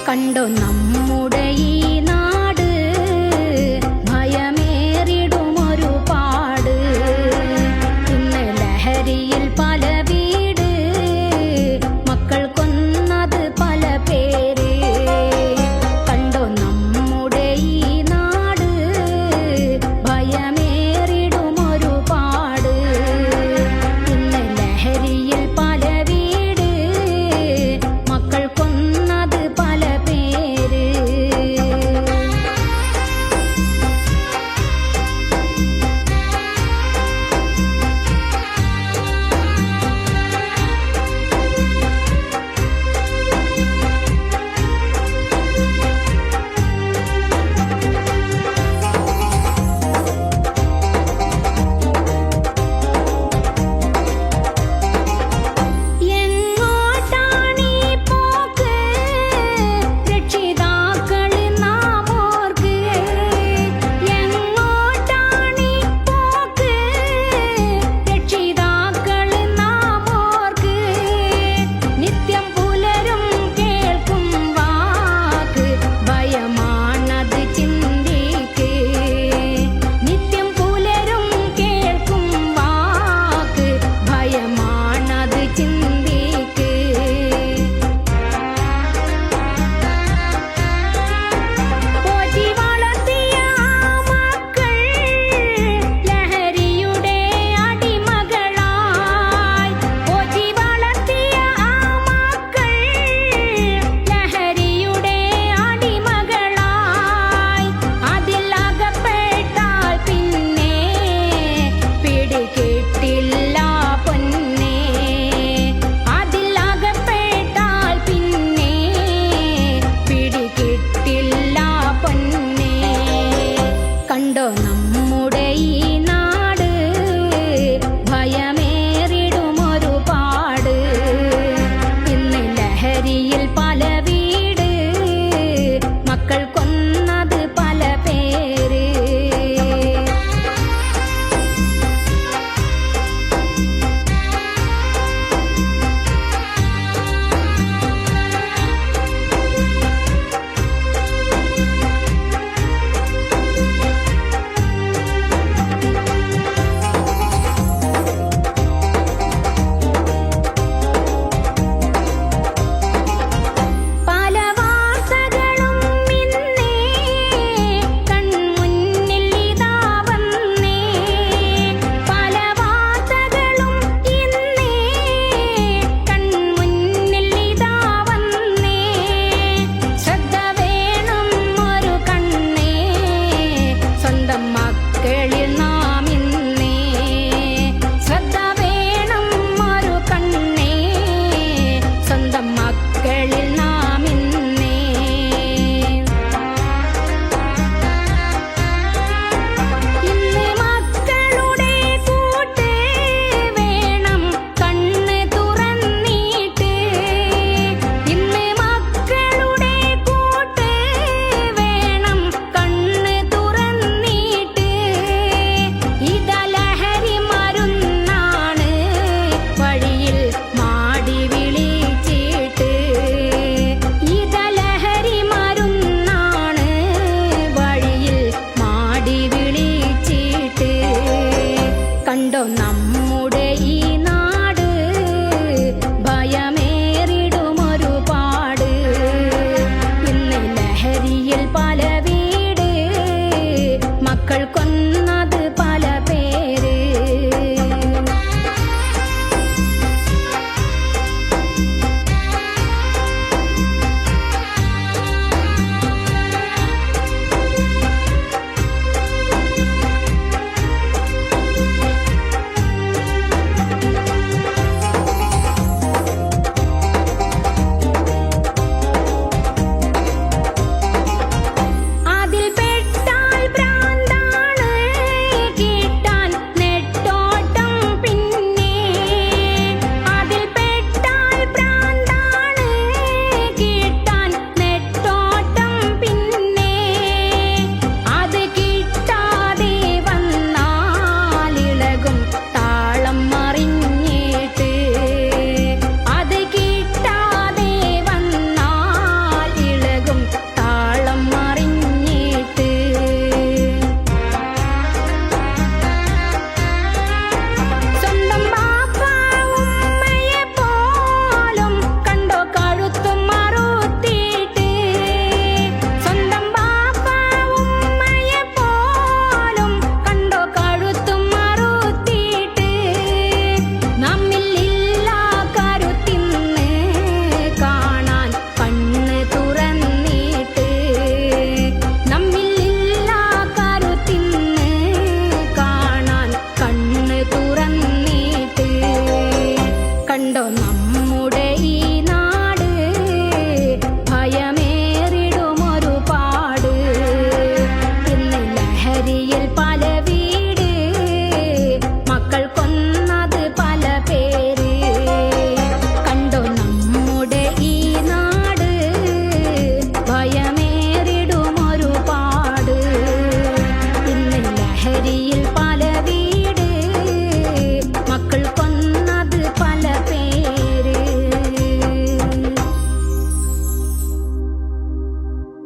കണ്ടോ നമ്മുടെ ഈ നാട് ഭയമേറിടും ഒരുപാട്. ഇന്ന് ലഹരിയിൽ പല വീട്, മക്കൾ കൊന്നത് പല പേര്. കണ്ടോ നമ്മുടെ ഈ നാട് ഭയമേറിടും ഒരുപാട്. ഇന്ന് ലഹരിയിൽ പല വീട്, മക്കൾ കൊന്നത് പല പേര്. എങ്ങോട്ടാണീ പോക്ക് രക്ഷിതാക്കള് നാം ഓർക്ക്. എങ്ങോട്ടാണീ പോക്ക് രക്ഷിതാക്കള് നാം ഓർക്ക്. നിത്യം പുലരും കേൾക്കും വാക്ക് ഭയമാണത് ചിന്തിക്ക്. നിത്യം പുലരും കേൾക്കും വാക്ക് ഭയമാണത് ചിന്തിക്ക്. പോറ്റി വളർത്തിയ മക്കൾ ലഹരിയുടെ അടിമകളായി. പോറ്റി വളർത്തിയ മക്കൾ ലഹരിയുടെ അടിമകളായി. അതിൽ അകപ്പെട്ടാൽ പിന്നെ പിടികിട്ടില്ല പൊന്നേ. അതിൽ അകപ്പെട്ടാൽ പിന്നെ പിടികിട്ടില്ല പൊന്നേ. കണ്ടോ നമ്മുടെ ഈ നാട് ഭയമേറിടും ഒരുപാട്. ഇന്ന് ലഹരിയിൽ പല വീട്, മക്കൾ കൊന്നത് പല പേര്. പല വാർത്തകളും ഇന്നേ കൺമുന്നിൽ ഇതാ വന്നേ. പല വാർത്തകളും ഇന്നേ കൺമുന്നിൽ ഇതാ വന്നേ. ശ്രദ്ധ വേണം ഒരു കണ്ണേ, സ്വന്തം മക്കളിൽ നാം ഇന്നേ. ശ്രദ്ധ വേണം ഒരു കണ്ണേ, സ്വന്തം മക്കളിൽ